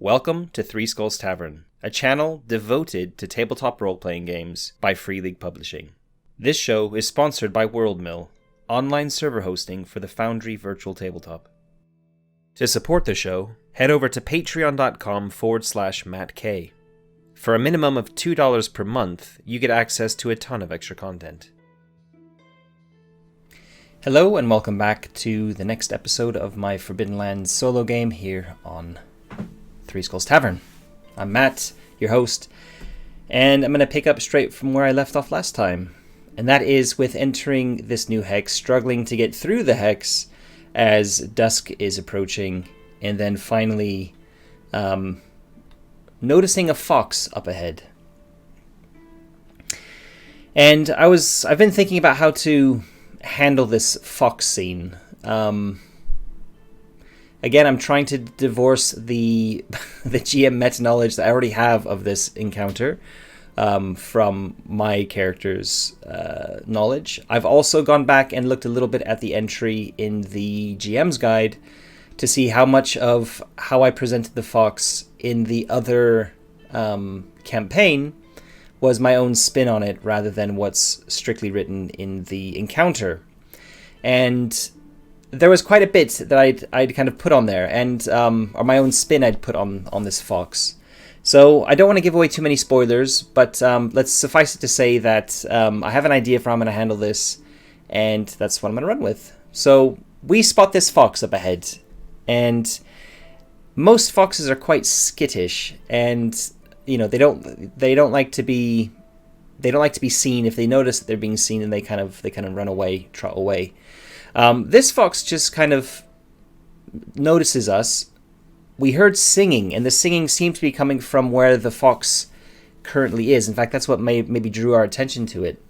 Welcome to Three Skulls Tavern, a channel devoted to tabletop role-playing games by Free League Publishing. This show is sponsored by WorldMill, online server hosting for the Foundry Virtual Tabletop. To support the show, head over to patreon.com/MattK. For a minimum of $2 per month, you get access to a ton of extra content. Hello and welcome back to the next episode of my Forbidden Lands solo game here on Three Skulls Tavern. I'm Matt, your host, and I'm going to pick up straight from where I left off last time. And that is with entering this new hex, struggling to get through the hex as dusk is approaching, and then finally noticing a fox up ahead. And I've been thinking about how to handle this fox scene. Again, I'm trying to divorce the GM meta knowledge that I already have of this encounter from my character's knowledge. I've also gone back and looked a little bit at the entry in the GM's guide to see how much of how I presented the fox in the other campaign was my own spin on it rather than what's strictly written in the encounter. And there was quite a bit that I'd kind of put on there, and or my own spin I'd put on this fox. So I don't want to give away too many spoilers, but let's suffice it to say that I have an idea for how I'm going to handle this, and that's what I'm going to run with. So we spot this fox up ahead, and most foxes are quite skittish, and you know they don't like to be seen. If they notice that they're being seen, and they kind of run away, trot away. This fox just kind of notices us. We heard singing, and the singing seemed to be coming from where the fox currently is. In fact, that's what maybe drew our attention to it.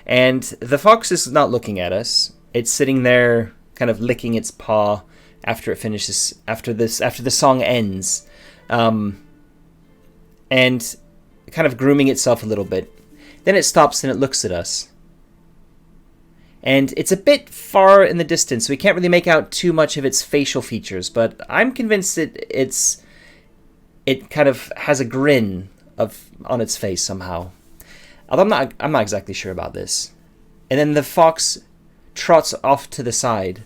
And the fox is not looking at us. It's sitting there, kind of licking its paw after it finishes. After the song ends, and kind of grooming itself a little bit. Then it stops and it looks at us. And it's a bit far in the distance, so we can't really make out too much of its facial features, but I'm convinced that it kind of has a grin on its face somehow. Although I'm not exactly sure about this. And then the fox trots off to the side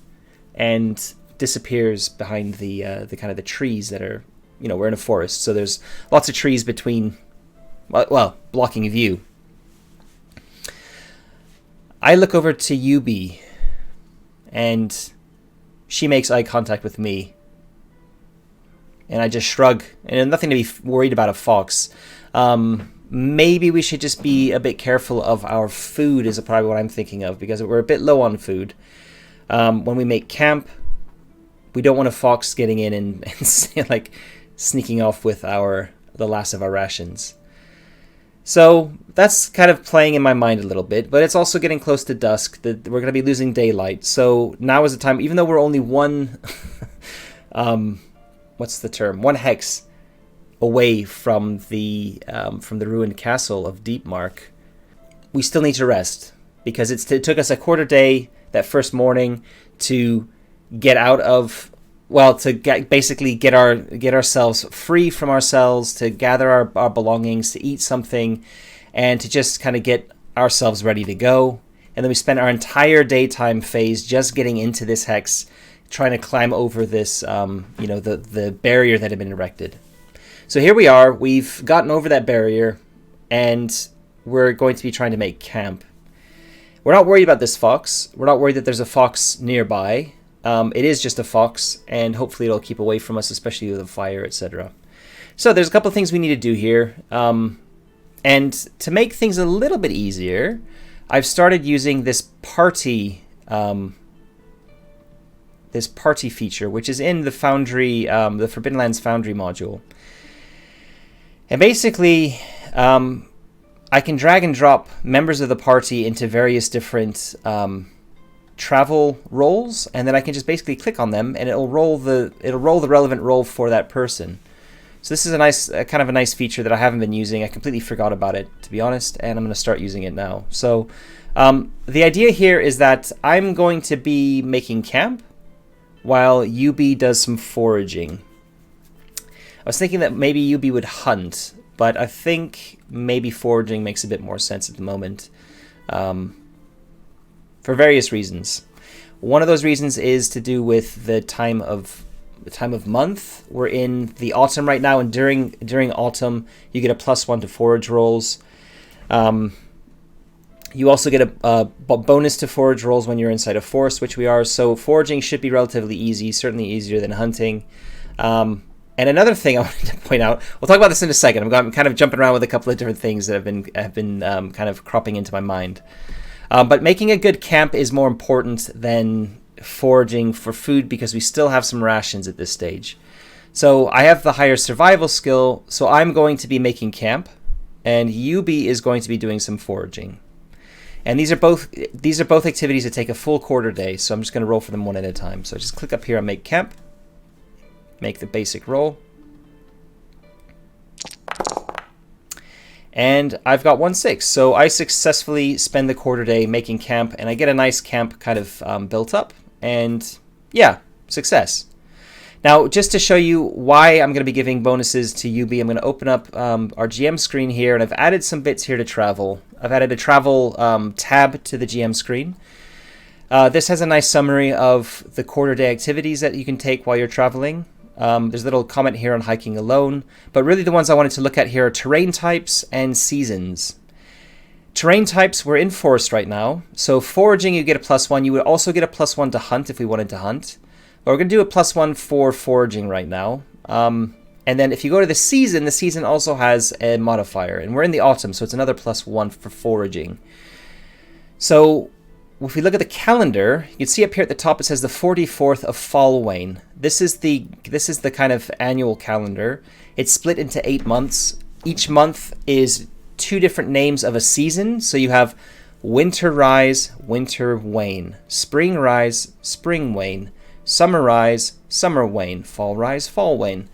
and disappears behind the kind of the trees that are, we're in a forest, so there's lots of trees between, well, blocking view. I look over to Yubi, and she makes eye contact with me. And I just shrug, and nothing to be worried about a fox. Maybe we should just be a bit careful of our food is probably what I'm thinking of, because we're a bit low on food. When we make camp, we don't want a fox getting in and like sneaking off with the last of our rations. So that's kind of playing in my mind a little bit, but it's also getting close to dusk. We're going to be losing daylight. So now is the time, even though we're only one, what's the term? One hex away from the ruined castle of Deepmark, we still need to rest, because it took us a quarter day that first morning to get out of, basically get ourselves free from ourselves, to gather our belongings, to eat something, and to just kind of get ourselves ready to go. And then we spent our entire daytime phase just getting into this hex, trying to climb over this, the barrier that had been erected. So here we are. We've gotten over that barrier, and we're going to be trying to make camp. We're not worried about this fox. We're not worried that there's a fox nearby. It is just a fox, and hopefully it'll keep away from us, especially with a fire, etc. So there's a couple of things we need to do here. And to make things a little bit easier, I've started using this party feature, which is in the Foundry, the Forbidden Lands Foundry module. And basically, I can drag and drop members of the party into various different travel roles, and then I can just basically click on them, and it'll roll the relevant role for that person. So this is kind of a nice feature that I haven't been using. I completely forgot about it, to be honest, and I'm going to start using it now. So the idea here is that I'm going to be making camp while UB does some foraging. was thinking that maybe Yubi would hunt, but I think maybe foraging makes a bit more sense at the moment, for various reasons. One of those reasons is to do with the time of month. We're in the autumn right now, and during autumn you get a +1 to forage rolls. You also get a bonus to forage rolls when you're inside a forest, which we are. So foraging should be relatively easy, certainly easier than hunting. And another thing I wanted to point out, we'll talk about this in a second. I'm kind of jumping around with a couple of different things that have been kind of cropping into my mind. But making a good camp is more important than foraging for food because we still have some rations at this stage. So I have the higher survival skill, so I'm going to be making camp, and Yubi is going to be doing some foraging. And these are both activities that take a full quarter day, so I'm just going to roll for them one at a time. So I just click up here on Make Camp, make the basic roll. And I've got 1/6, so I successfully spend the quarter day making camp, and I get a nice camp kind of built up, and yeah, success. Now, just to show you why I'm going to be giving bonuses to Yubi, I'm going to open up our GM screen here, and I've added some bits here to travel. I've added a travel tab to the GM screen. This has a nice summary of the quarter day activities that you can take while you're traveling. There's a little comment here on hiking alone, but really the ones I wanted to look at here are terrain types and seasons. Terrain types, we're in forest right now, so foraging you get a +1. You would also get a +1 to hunt if we wanted to hunt. But we're going to do a +1 for foraging right now. And then if you go to the season also has a modifier, and we're in the autumn, so it's another +1 for foraging. So if we look at the calendar, you can see up here at the top it says the 44th of fall wane. This is the kind of annual calendar. It's split into 8 months. Each month is 2 different names of a season. So you have winter rise, winter wane, spring rise, spring wane, summer rise, summer wane, fall rise, fall wane.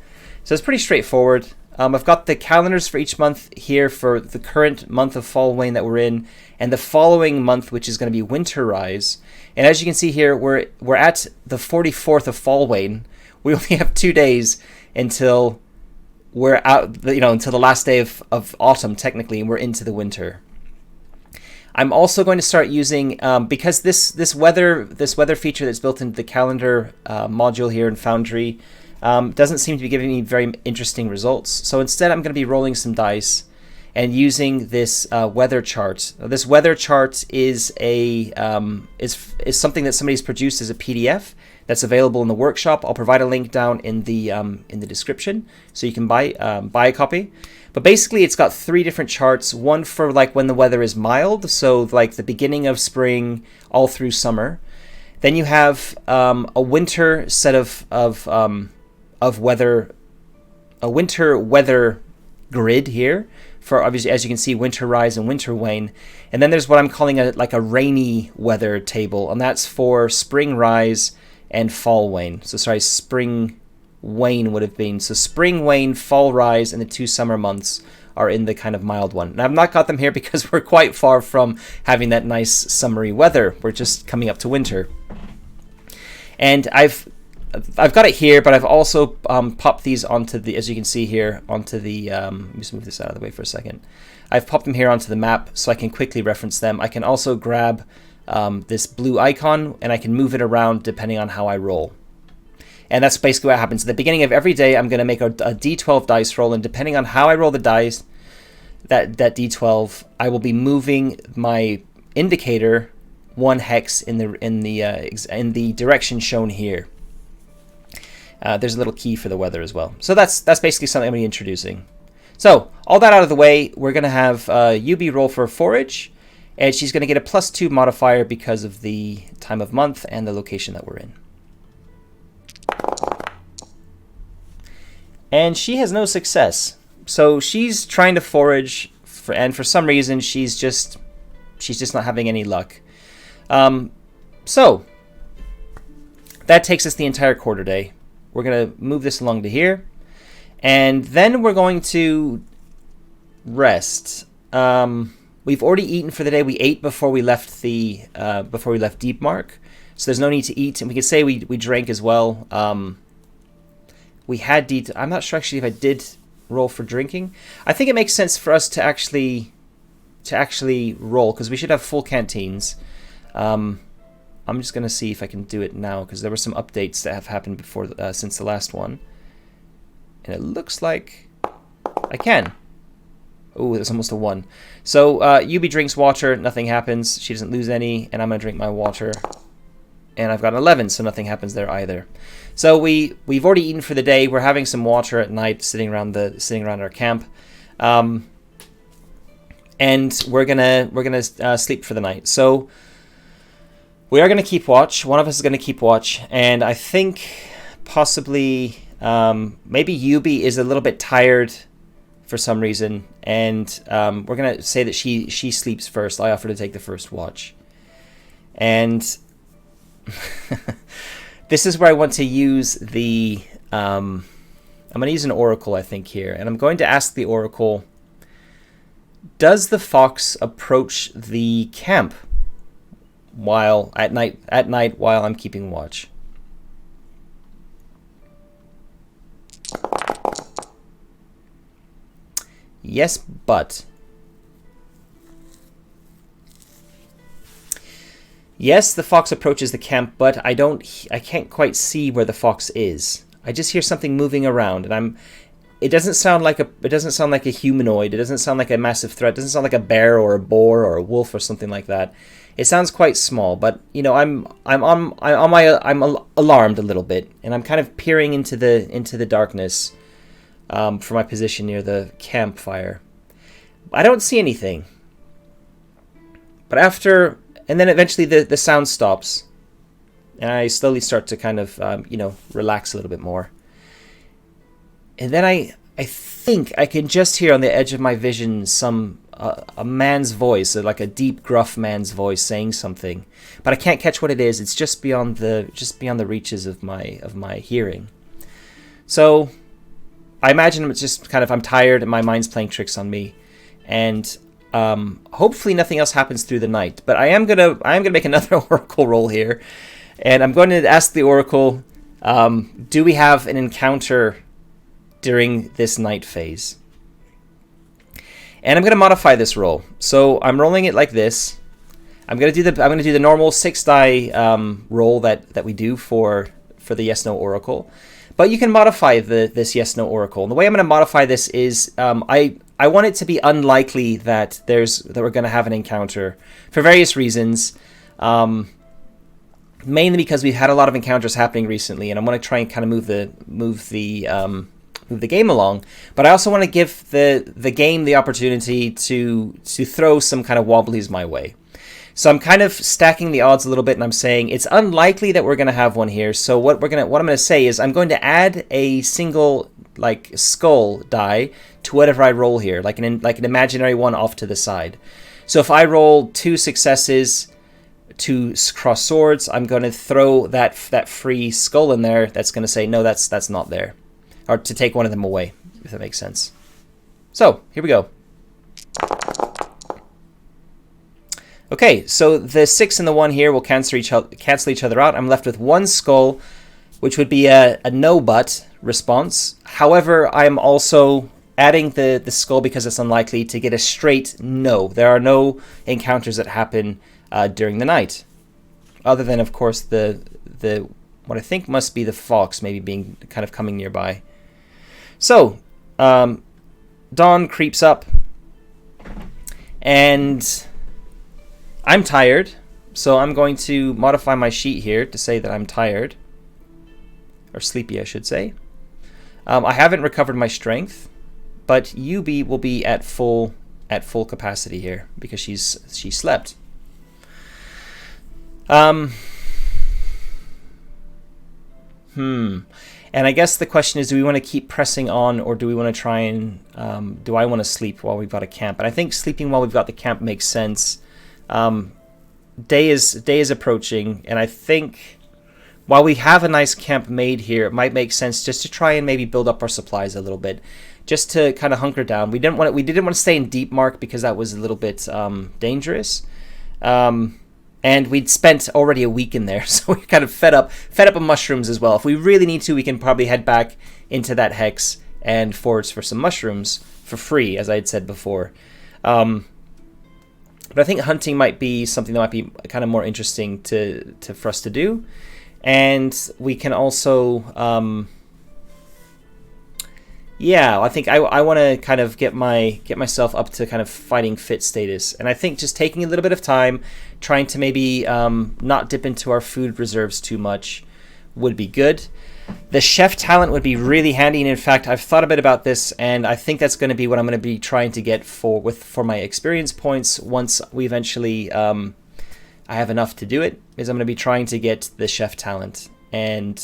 So it's pretty straightforward. I've got the calendars for each month here for the current month of fall wane that we're in, and the following month, which is going to be winter rise. And as you can see here, we're at the 44th of fall wane. We only have 2 days until we're out, until the last day of autumn technically, and we're into the winter. I'm also going to start using, because this weather feature that's built into the calendar module here in Foundry doesn't seem to be giving me very interesting results. So instead I'm going to be rolling some dice and using this weather chart. Now, this weather chart is is something that somebody's produced as a PDF that's available in the workshop. I'll provide a link down in the description so you can buy a copy. But basically it's got 3 different charts, one for like when the weather is mild, so like the beginning of spring all through summer. Then you have a winter set of weather, a winter weather grid here for, obviously, as you can see, winter rise and winter wane. And then there's what I'm calling a rainy weather table, and that's for spring rise and fall wane. So sorry, spring wane would have been. So spring wane, fall rise, and the 2 summer months are in the kind of mild one. And I've not got them here because we're quite far from having that nice summery weather. We're just coming up to winter. And I've got it here, but I've also popped these onto the, as you can see here, onto the, let me just move this out of the way for a second. I've popped them here onto the map so I can quickly reference them. I can also grab this blue icon and I can move it around depending on how I roll. And that's basically what happens. At the beginning of every day, I'm going to make a D12 dice roll, and depending on how I roll the dice, that D12, I will be moving my indicator 1 hex in the direction shown here. There's a little key for the weather as well. So that's basically something I'm going to be introducing. So all that out of the way, we're going to have Yubi roll for forage, and she's going to get a +2 modifier because of the time of month and the location that we're in. And she has no success. So she's trying to forage, and for some reason she's just not having any luck. So that takes us the entire quarter day. We're going to move this along to here, and then we're going to rest. We've already eaten for the day. We ate before we left Deep Mark, so there's no need to eat. And we could say we drank as well. we had I'm not sure actually if I did roll for drinking. I think it makes sense for us to actually roll, because we should have full canteens. I'm just going to see if I can do it now, because there were some updates that have happened before since the last one. And it looks like I can. Oh, there's almost a 1. So Yubi drinks water, nothing happens. She doesn't lose any, and I'm going to drink my water. And I've got an 11, so nothing happens there either. So we've already eaten for the day. We're having some water at night, sitting around our camp. And we're gonna sleep for the night. So we are gonna keep watch. One of us is gonna keep watch, and I think possibly maybe Yubi is a little bit tired for some reason, and we're gonna say that she sleeps first. I offer to take the first watch, and this is where I want to use the. I'm gonna use an oracle, I think, here, and I'm going to ask the oracle. Does the fox approach the camp while at night while I'm keeping watch? Yes, but yes, the fox approaches the camp, but I can't quite see where the fox is. I just hear something moving around, and it doesn't sound like a humanoid. It doesn't sound like a massive threat. It doesn't sound like a bear or a boar or a wolf or something like that. It sounds quite small, but I'm alarmed a little bit, and I'm kind of peering into the darkness from my position near the campfire. I don't see anything. But and then eventually the sound stops, and I slowly start to kind of relax a little bit more. And then I think I can just hear on the edge of my vision a man's voice, like a deep, gruff man's voice saying something, but I can't catch what it is. It's just beyond the reaches of my hearing. So I imagine it's just kind of I'm tired and my mind's playing tricks on me, and hopefully nothing else happens through the night. But I am gonna make another oracle roll here, and I'm going to ask the oracle, do we have an encounter during this night phase? And I'm going to modify this roll. So I'm rolling it like this. I'm going to do the normal 6 die roll that we do for the yes no oracle. But you can modify this yes no oracle. And the way I'm going to modify this is I want it to be unlikely that we're going to have an encounter for various reasons. Mainly because we've had a lot of encounters happening recently, and I want to try and kind of move the game along, but I also want to give the game the opportunity to throw some kind of wobblies my way. So I'm kind of stacking the odds a little bit, and I'm saying it's unlikely that we're going to have one here. So what I'm going to say is I'm going to add a single skull die to whatever I roll here, like an imaginary one off to the side. So if I roll 2 successes, 2 cross swords, I'm going to throw that free skull in there. That's going to say no, that's not there. Or to take one of them away, if that makes sense. So, here we go. Okay, so the 6 and the 1 here will cancel each other out. I'm left with 1 skull, which would be a no but response. However, I'm also adding the skull because it's unlikely to get a straight no. There are no encounters that happen during the night. Other than, of course, the what I think must be the fox maybe being kind of coming nearby. So, dawn creeps up, and I'm tired, so I'm going to modify my sheet here to say that I'm tired, or sleepy, I should say. I haven't recovered my strength, but Yubi will be at full capacity here because she slept. And I guess the question is, do we want to keep pressing on, or do we want to try and do I want to sleep while we've got a camp? And I think sleeping while we've got the camp makes sense. Day is approaching, and I think while we have a nice camp made here, it might make sense just to try and maybe build up our supplies a little bit, just to kind of hunker down. We didn't want to stay in Deep Mark because that was a little bit dangerous. And we'd spent already a week in there, so we're kind of fed up of mushrooms as well. If we really need to, we can probably head back into that hex and forage for some mushrooms for free, as I had said before. But I think hunting might be something that might be kind of more interesting for us to do. And we can also, I think I want to kind of get myself up to kind of fighting fit status. And I think just taking a little bit of time, trying to maybe not dip into our food reserves too much would be good. The chef talent would be really handy, and in fact, I've thought a bit about this, and I think that's going to be what I'm going to be trying to get for my experience points once we eventually I have enough to do it. Is I'm going to be trying to get the chef talent, and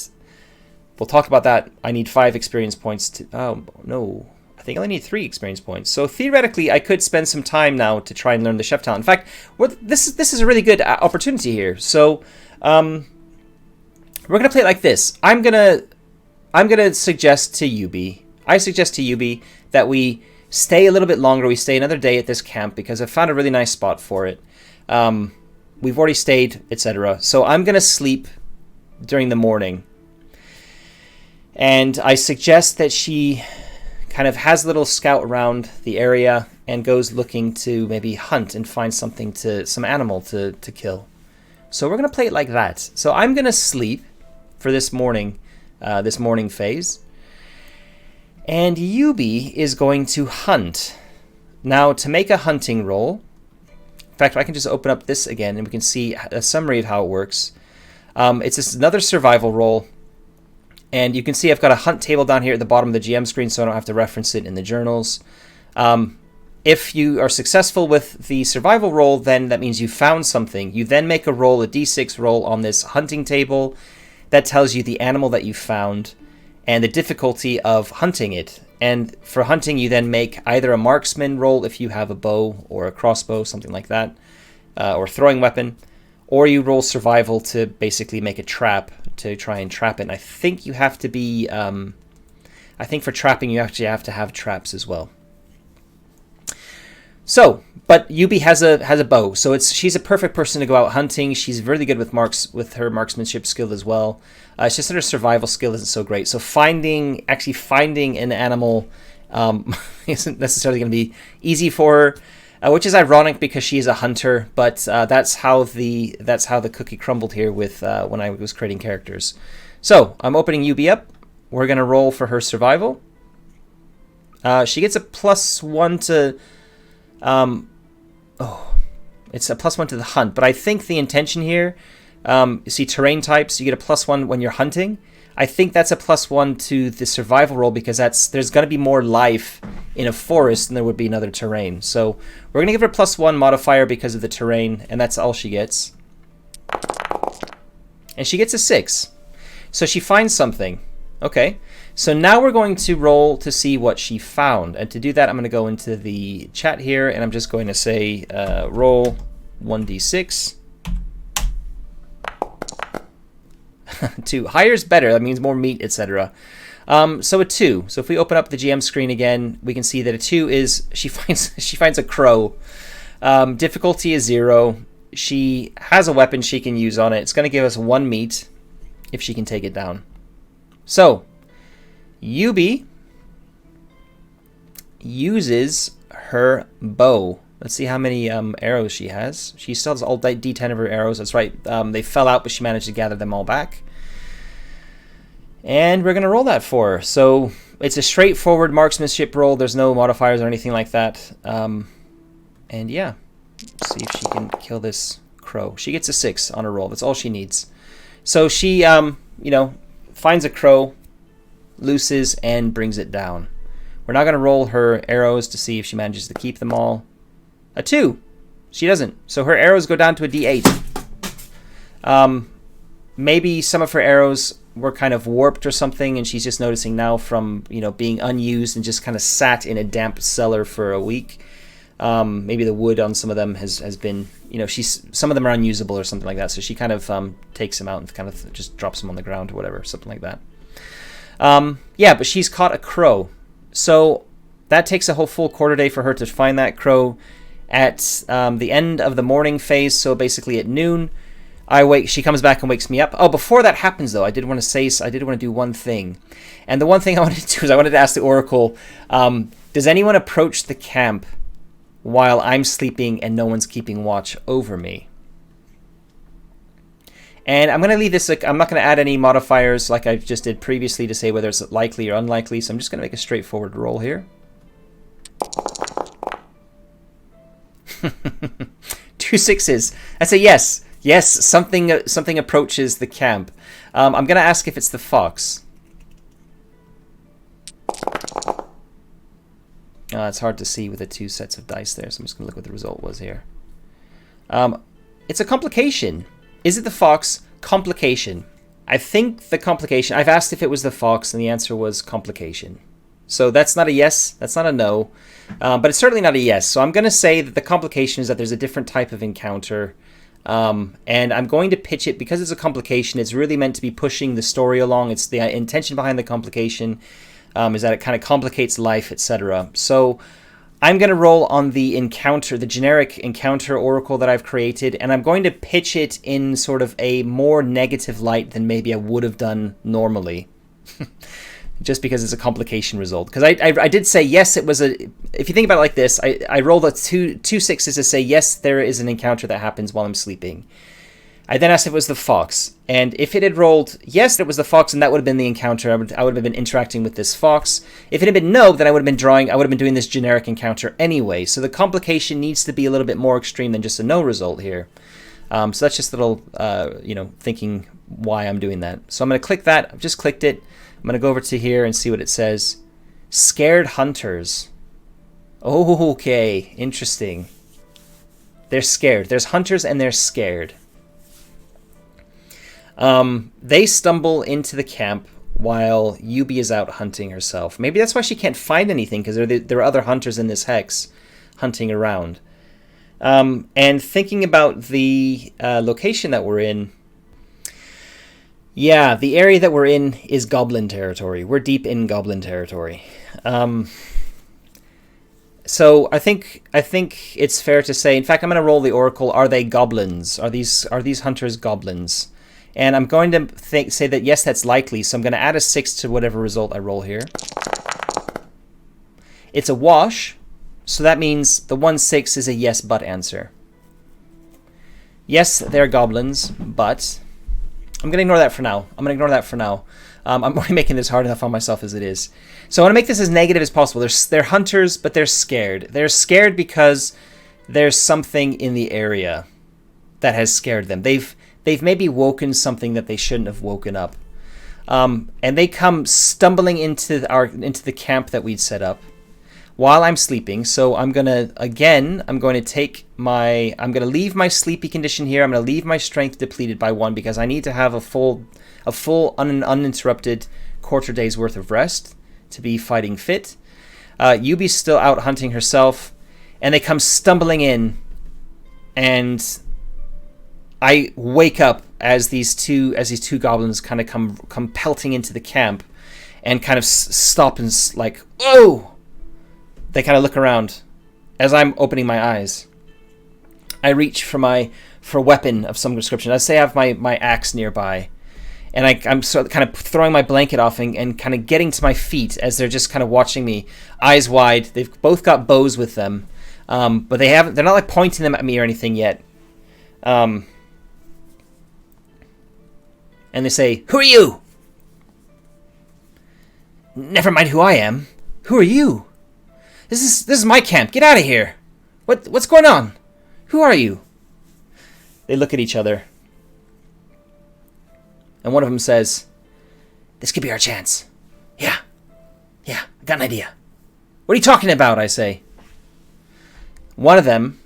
we'll talk about that. I need 5 experience points to. Oh no, I think I only need 3 experience points. So theoretically, I could spend some time now to try and learn the chef talent. In fact, this is a really good opportunity here. So. We're gonna play it like this. I'm gonna suggest to Yubi. I suggest to Yubi that we stay a little bit longer. We stay another day at this camp because I've found a really nice spot for it. We've already stayed, etc. So I'm gonna sleep during the morning, and I suggest that she kind of has a little scout around the area and goes looking to maybe hunt and find some animal to kill. So we're gonna play it like that. So I'm gonna sleep for this morning phase, and Yubi is going to hunt. Now, to make a hunting roll, in fact, I can just open up this again and we can see a summary of how it works. It's just another survival roll, and you can see I've got a hunt table down here at the bottom of the GM screen, so I don't have to reference it in the journals. If you are successful with the survival roll, then that means you found something. You then make a roll, a d6 roll on this hunting table that tells you the animal that you found and the difficulty of hunting it. And for hunting, you then make either a marksman roll if you have a bow or a crossbow, something like that, or throwing weapon, or you roll survival to basically make a trap to try and trap it. And I think you have to be, I think for trapping you actually have to have traps as well. So, but Yubi has a bow, so she's a perfect person to go out hunting. She's really good with her marksmanship skill as well. It's just that her survival skill isn't so great. So finding an animal isn't necessarily going to be easy for her, which is ironic because she is a hunter. But that's how the cookie crumbled here with when I was creating characters. So I'm opening Yubi up. We're going to roll for her survival. She gets a +1 to. It's a +1 to the hunt, but I think the intention here, you see terrain types, you get a +1 when you're hunting. I think that's a +1 to the survival roll because there's going to be more life in a forest than there would be in other terrain. So we're going to give her a +1 modifier because of the terrain, and that's all she gets. And she gets a 6. So she finds something. Okay. So now we're going to roll to see what she found. And to do that, I'm going to go into the chat here, and I'm just going to say roll 1d6. 2. Higher is better. That means more meat, etc. So a 2. So if we open up the GM screen again, we can see that a 2 is she finds a crow. Difficulty is 0. She has a weapon she can use on it. It's going to give us 1 meat if she can take it down. So Yubi uses her bow. Let's see how many arrows she has. She still has all D10 of her arrows. That's right. They fell out, but she managed to gather them all back. And we're going to roll that for her. So it's a straightforward marksmanship roll. There's no modifiers or anything like that. And yeah, let's see if she can kill this crow. She gets a 6 on her roll. That's all she needs. So she, finds a crow, looses, and brings it down. We're now going to roll her arrows to see if she manages to keep them all. A 2. She doesn't. So her arrows go down to a D8. Maybe some of her arrows were kind of warped or something, and she's just noticing now from being unused and just kind of sat in a damp cellar for a week. Maybe the wood on some of them has been, some of them are unusable or something like that. So she kind of takes them out and kind of just drops them on the ground or whatever, something like that. But she's caught a crow. So that takes a whole full quarter day for her to find that crow. At the end of the morning phase, so basically at noon, she comes back and wakes me up. Oh, before that happens, though, I did want to do one thing. And the one thing I wanted to do is I wanted to ask the Oracle, does anyone approach the camp while I'm sleeping and no one's keeping watch over me? And I'm going to leave this, I'm not going to add any modifiers like I just did previously to say whether it's likely or unlikely, so I'm just going to make a straightforward roll here. 2 6s. That's a yes. Yes, something approaches the camp. I'm going to ask if it's the fox. It's hard to see with the 2 sets of dice there, so I'm just going to look what the result was here. It's a complication. Is it the fox? Complication. I think the complication... I've asked if it was the fox, and the answer was complication. So that's not a yes, that's not a no, but it's certainly not a yes. So I'm going to say that the complication is that there's a different type of encounter, and I'm going to pitch it, because it's a complication, it's really meant to be pushing the story along. It's the intention behind the complication is that it kind of complicates life, etc. So I'm going to roll on the encounter, the generic encounter oracle that I've created, and I'm going to pitch it in sort of a more negative light than maybe I would have done normally. Just because it's a complication result. Because I did say, yes, it was a... If you think about it like this, I rolled a two sixes to say, yes, there is an encounter that happens while I'm sleeping. I then asked if it was the fox. And if it had rolled, yes, it was the fox, and that would have been the encounter, I would have been interacting with this fox. If it had been no, then I would have been doing this generic encounter anyway. So the complication needs to be a little bit more extreme than just a no result here. So that's just a little, thinking why I'm doing that. So I'm going to click that. I've just clicked it. I'm going to go over to here and see what it says. Scared hunters. Oh, okay. Interesting. They're scared. There's hunters and they're scared. They stumble into the camp while Yubi is out hunting herself. Maybe that's why she can't find anything, because there are other hunters in this hex hunting around. And thinking about the location that we're in, yeah, the area that we're in is goblin territory. We're deep in goblin territory. So I think it's fair to say, in fact, I'm going to roll the oracle. Are they goblins? Are these hunters goblins? And I'm going to say that yes, that's likely. So I'm going to add a 6 to whatever result I roll here. It's a wash, so that means the 1-6 is a yes but answer. Yes, they're goblins, but I'm going to ignore that for now. I'm already making this hard enough on myself as it is. So I want to make this as negative as possible. They're hunters, but they're scared. They're scared because there's something in the area that has scared them. They've maybe woken something that they shouldn't have woken up. And they come stumbling into the camp that we'd set up while I'm sleeping. So I'm going to leave my sleepy condition here. I'm going to leave my strength depleted by 1 because I need to have a full uninterrupted quarter day's worth of rest to be fighting fit. Yubi's still out hunting herself, and they come stumbling in, and I wake up as these two goblins kind of come pelting into the camp and kind of stop and like, oh! They kind of look around as I'm opening my eyes. I reach for a weapon of some description. Let's say I have my axe nearby, and I'm sort of kind of throwing my blanket off and kind of getting to my feet as they're just kind of watching me, eyes wide. They've both got bows with them, but they're not like pointing them at me or anything yet. And they say, "Who are you?" "Never mind who I am. Who are you?" This is my camp. Get out of here. What's going on? Who are you?" They look at each other. And one of them says, "This could be our chance." Yeah, I got an idea." "What are you talking about?" I say. One of them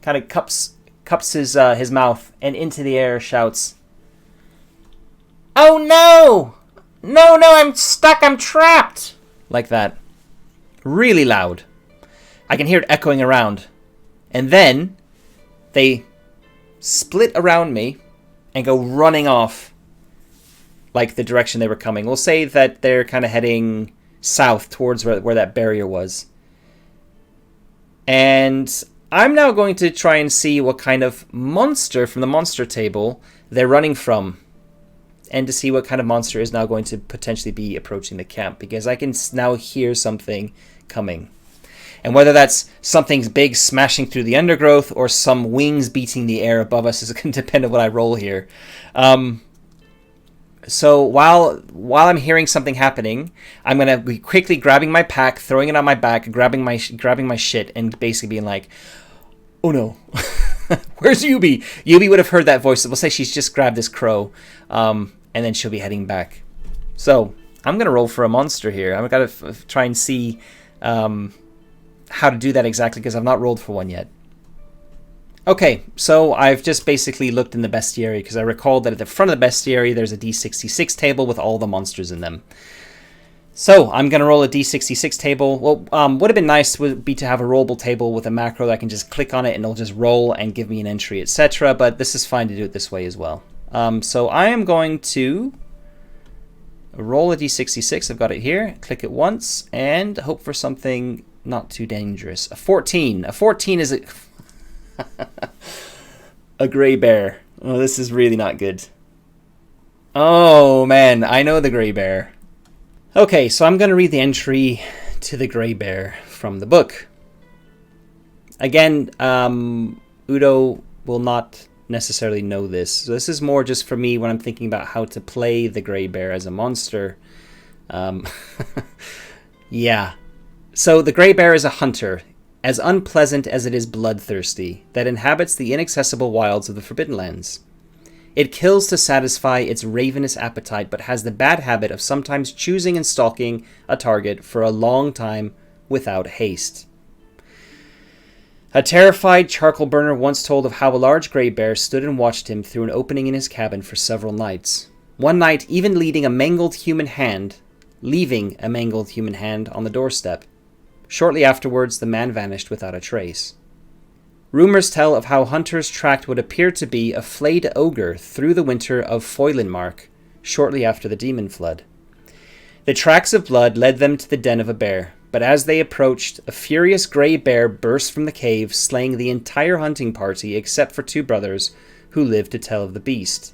kind of cups his mouth and into the air shouts, "Oh no! No, I'm stuck, I'm trapped!" Like that. Really loud. I can hear it echoing around. And then they split around me and go running off like the direction they were coming. We'll say that they're kind of heading south towards where that barrier was. And I'm now going to try and see what kind of monster from the monster table they're running from, and to see what kind of monster is now going to potentially be approaching the camp, because I can now hear something coming. And whether that's something big smashing through the undergrowth or some wings beating the air above us is going to depend on what I roll here. So while I'm hearing something happening, I'm going to be quickly grabbing my pack, throwing it on my back, grabbing my shit, and basically being like, oh no, where's Yubi? Yubi would have heard that voice. We'll say she's just grabbed this crow, and then she'll be heading back. So I'm going to roll for a monster here. I've got to try and see how to do that exactly, because I've not rolled for one yet. Okay, so I've just basically looked in the bestiary, because I recalled that at the front of the bestiary there's a D66 table with all the monsters in them. So I'm going to roll a D66 table. Well, would have been nice would be to have a rollable table with a macro that I can just click on it and it'll just roll and give me an entry, etc. But this is fine to do it this way as well. So I am going to roll a D66. I've got it here. Click it once and hope for something not too dangerous. A 14. A 14 is a gray bear. Oh, this is really not good. Oh man, I know the gray bear. Okay, so I'm going to read the entry to the gray bear from the book. Again, Udo will not necessarily know this. So this is more just for me when I'm thinking about how to play the gray bear as a monster. Yeah. So the gray bear is a hunter, as unpleasant as it is bloodthirsty, that inhabits the inaccessible wilds of the Forbidden Lands. It kills to satisfy its ravenous appetite, but has the bad habit of sometimes choosing and stalking a target for a long time without haste. A terrified charcoal burner once told of how a large gray bear stood and watched him through an opening in his cabin for several nights. One night even leaving a mangled human hand on the doorstep. Shortly afterwards, the man vanished without a trace. Rumors tell of how hunters tracked what appeared to be a flayed ogre through the winter of Foylinmark, shortly after the demon flood. The tracks of blood led them to the den of a bear, but as they approached, a furious grey bear burst from the cave, slaying the entire hunting party except for two brothers who lived to tell of the beast.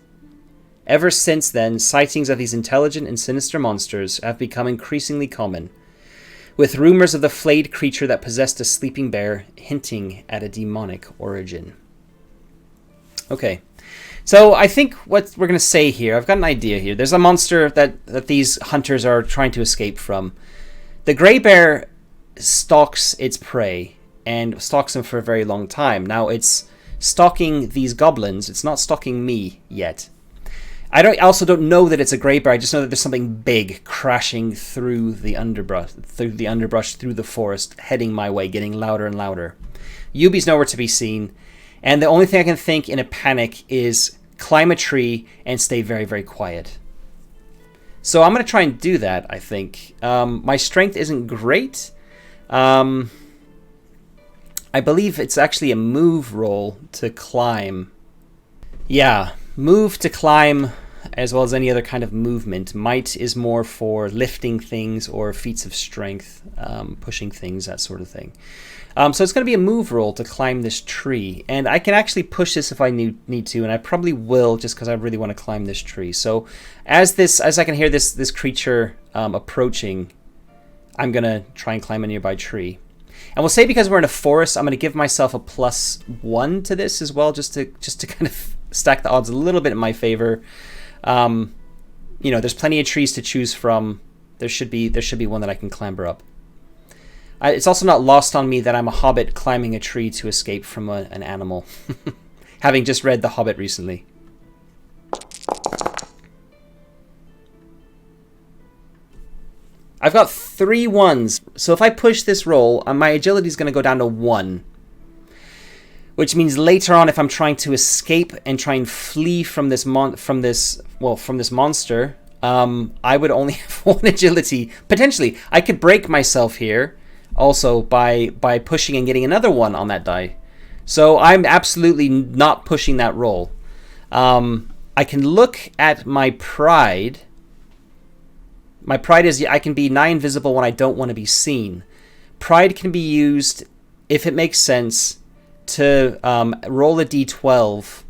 Ever since then, sightings of these intelligent and sinister monsters have become increasingly common, with rumors of the flayed creature that possessed a sleeping bear hinting at a demonic origin. Okay, so I think what we're going to say here, I've got an idea here. There's a monster that these hunters are trying to escape from. The gray bear stalks its prey, and stalks them for a very long time. Now it's stalking these goblins. It's not stalking me yet. I also don't know that it's a gray bear. I just know that there's something big crashing through the underbrush, through the forest, heading my way, getting louder and louder. Yubi's nowhere to be seen, and the only thing I can think in a panic is climb a tree and stay very, very quiet. So I'm going to try and do that, I think. My strength isn't great. I believe it's actually a move roll to climb. Yeah. Move to climb, as well as any other kind of movement. Might is more for lifting things or feats of strength, pushing things, that sort of thing. So it's going to be a move roll to climb this tree. And I can actually push this if I need to, and I probably will just because I really want to climb this tree. So as I can hear this creature approaching, I'm going to try and climb a nearby tree. And we'll say because we're in a forest, I'm going to give myself a +1 to this as well, just to kind of stack the odds a little bit in my favor. There's plenty of trees to choose from. There should be one that I can clamber up. It's also not lost on me that I'm a hobbit climbing a tree to escape from an animal, having just read The Hobbit recently. I've got 3 ones, so if I push this roll, my agility is going to go down to 1. Which means later on, if I'm trying to escape and try and flee from this monster, I would only have 1 agility. Potentially, I could break myself here, also by pushing and getting another 1 on that die. So I'm absolutely not pushing that roll. I can look at my pride. My pride is I can be nigh invisible when I don't want to be seen. Pride can be used, if it makes sense, to roll a d12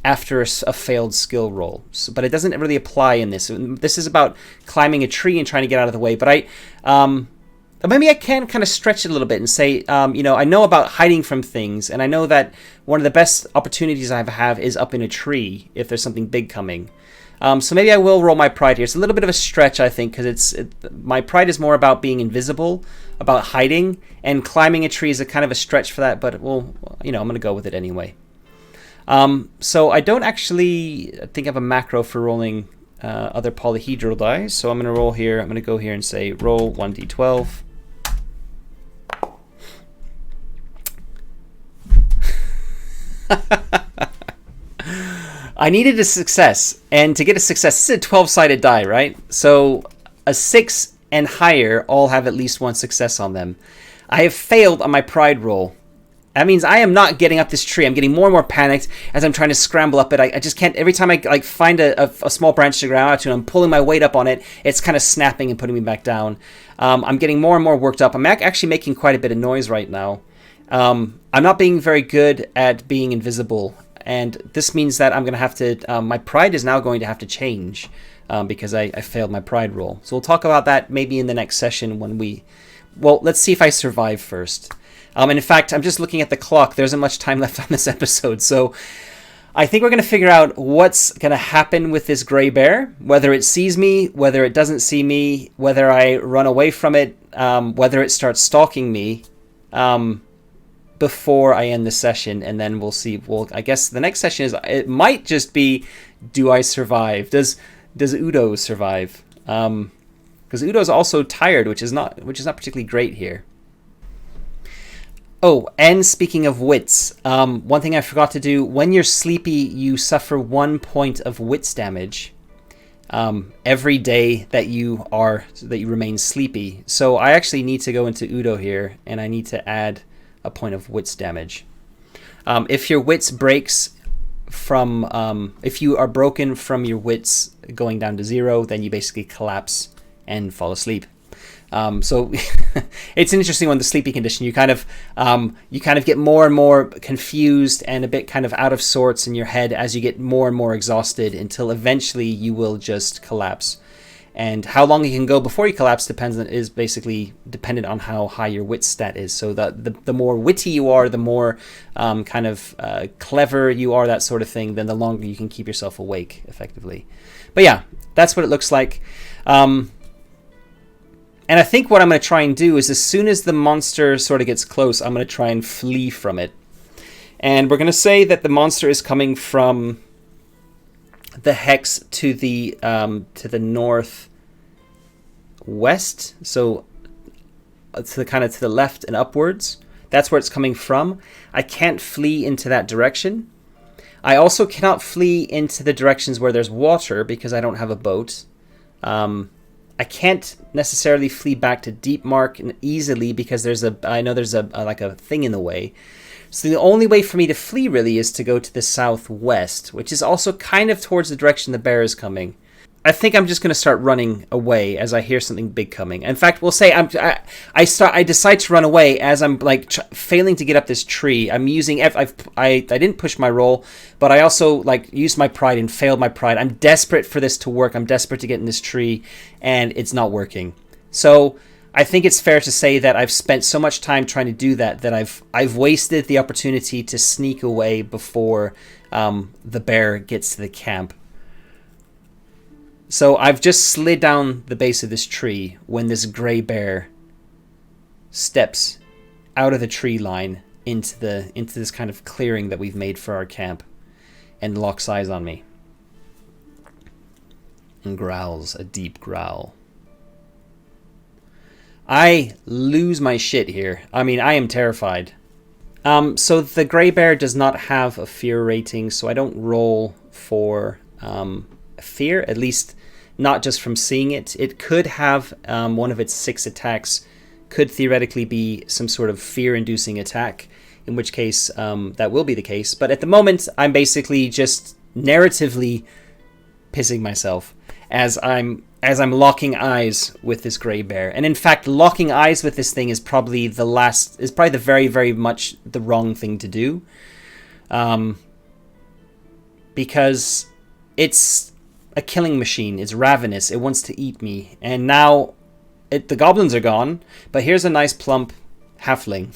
after a failed skill roll, but it doesn't really apply in this. This is about climbing a tree and trying to get out of the way. But maybe I can kind of stretch it a little bit and say, I know about hiding from things, and I know that one of the best opportunities I have is up in a tree if there's something big coming. So maybe I will roll my pride here. It's a little bit of a stretch, I think, because my pride is more about being invisible, about hiding, and climbing a tree is a kind of a stretch for that. But I'm going to go with it anyway. So I don't actually think I have a macro for rolling other polyhedral dice. So I'm going to roll here. I'm going to go here and say roll 1d12. I needed a success, and to get a success, this is a 12-sided die, right? So a 6 and higher all have at least one success on them. I have failed on my pride roll. That means I am not getting up this tree. I'm getting more and more panicked as I'm trying to scramble up it. I just can't. Every time I find a small branch to grab out to, and I'm pulling my weight up on it, it's kind of snapping and putting me back down. I'm getting more and more worked up. I'm actually making quite a bit of noise right now. I'm not being very good at being invisible, and this means that I'm going to have to. My pride is now going to have to change because I failed my pride roll. So we'll talk about that maybe in the next session when we. Well, let's see if I survive first. And in fact, I'm just looking at the clock. There isn't much time left on this episode. So I think we're going to figure out what's going to happen with this gray bear, whether it sees me, whether it doesn't see me, whether I run away from it, whether it starts stalking me before I end the session. And then we'll see. Well, I guess the next session it might just be, do I survive? Does Udo survive? Because Udo's also tired, which is not particularly great here. Oh, and speaking of wits, one thing I forgot to do, when you're sleepy, you suffer 1 point of wits damage every day that you remain sleepy. So I actually need to go into Udo here, and I need to add a point of wits damage. If your wits breaks if you are broken from your wits going down to 0, then you basically collapse and fall asleep. So it's an interesting one, the sleepy condition. You kind of get more and more confused and a bit kind of out of sorts in your head as you get more and more exhausted until eventually you will just collapse. And how long you can go before you collapse is basically dependent on how high your wit stat is. So the more witty you are, the more clever you are, that sort of thing, then the longer you can keep yourself awake effectively. But yeah, that's what it looks like. And I think what I'm going to try and do is as soon as the monster sort of gets close, I'm going to try and flee from it. And we're going to say that the monster is coming from the hex to the northwest, so to the left and upwards. That's where it's coming from. I can't flee into that direction. I also cannot flee into the directions where there's water because I don't have a boat. I can't necessarily flee back to Deep Mark easily because I know there's a thing in the way. So the only way for me to flee really is to go to the southwest, which is also kind of towards the direction the bear is coming. I think I'm just going to start running away as I hear something big coming. In fact, we'll say I decide to run away as I'm failing to get up this tree. I'm using I didn't push my roll, but I also used my pride and failed my pride. I'm desperate for this to work. I'm desperate to get in this tree, and it's not working. So I think it's fair to say that I've spent so much time trying to do that I've wasted the opportunity to sneak away before the bear gets to the camp. So I've just slid down the base of this tree when this gray bear steps out of the tree line into this kind of clearing that we've made for our camp and locks eyes on me and growls a deep growl. I lose my shit here. I mean, I am terrified. So the gray bear does not have a fear rating, so I don't roll for fear, at least not just from seeing it. It could have one of its 6 attacks could theoretically be some sort of fear-inducing attack, in which case that will be the case. But at the moment, I'm basically just narratively pissing myself as as I'm locking eyes with this gray bear. And in fact, locking eyes with this thing is probably the very, very much the wrong thing to do. Because it's a killing machine. It's ravenous. It wants to eat me. And now the goblins are gone, but here's a nice plump halfling,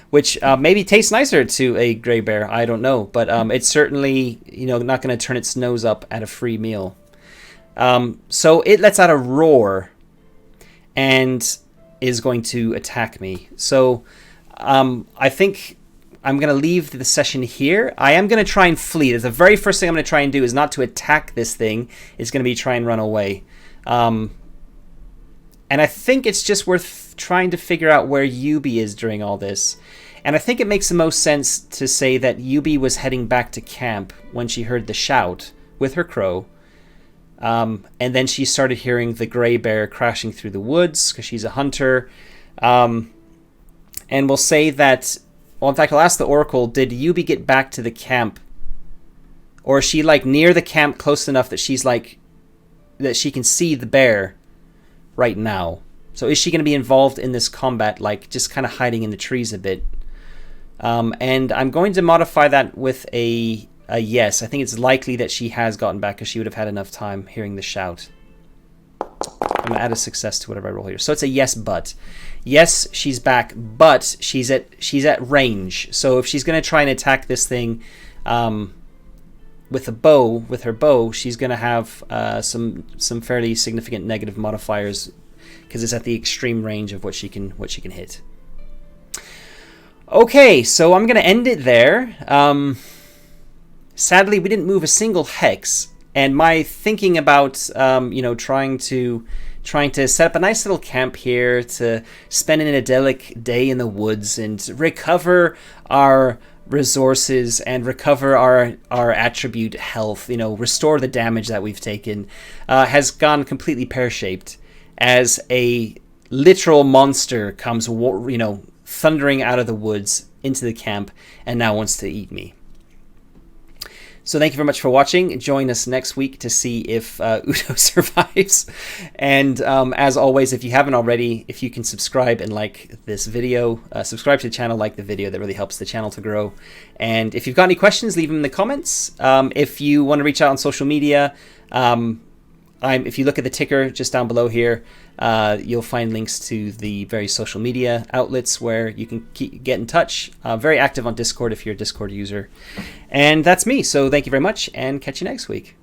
which maybe tastes nicer to a gray bear. I don't know, but it's certainly, not going to turn its nose up at a free meal. So it lets out a roar and is going to attack me. So I think I'm going to leave the session here. I am going to try and flee. The very first thing I'm going to try and do is not to attack this thing. It's going to be try and run away. And I think it's just worth trying to figure out where Yubi is during all this. And I think it makes the most sense to say that Yubi was heading back to camp when she heard the shout with her crow. And then she started hearing the gray bear crashing through the woods because she's a hunter. And we'll say that, well, in fact, I'll ask the Oracle, did Yubi get back to the camp? Or is she near the camp close enough that that she can see the bear right now? So is she going to be involved in this combat, just kind of hiding in the trees a bit? And I'm going to modify that with a yes. I think it's likely that she has gotten back because she would have had enough time hearing the shout. I'm going to add a success to whatever I roll here. So it's a yes, but. Yes, she's back, but she's at range. So if she's going to try and attack this thing with her bow, she's going to have some fairly significant negative modifiers because it's at the extreme range of what she can hit. Okay, so I'm going to end it there. Sadly, we didn't move a single hex, and my thinking about trying to set up a nice little camp here to spend an idyllic day in the woods and recover our resources and recover our attribute health, restore the damage that we've taken, has gone completely pear-shaped as a literal monster comes, thundering out of the woods into the camp and now wants to eat me. So thank you very much for watching. Join us next week to see if Udo survives. And as always, if you haven't already, if you can subscribe and like this video, subscribe to the channel, like the video, that really helps the channel to grow. And if you've got any questions, leave them in the comments. If you want to reach out on social media, if you look at the ticker just down below here, you'll find links to the various social media outlets where you can get in touch. Very active on Discord if you're a Discord user. And that's me. So thank you very much and catch you next week.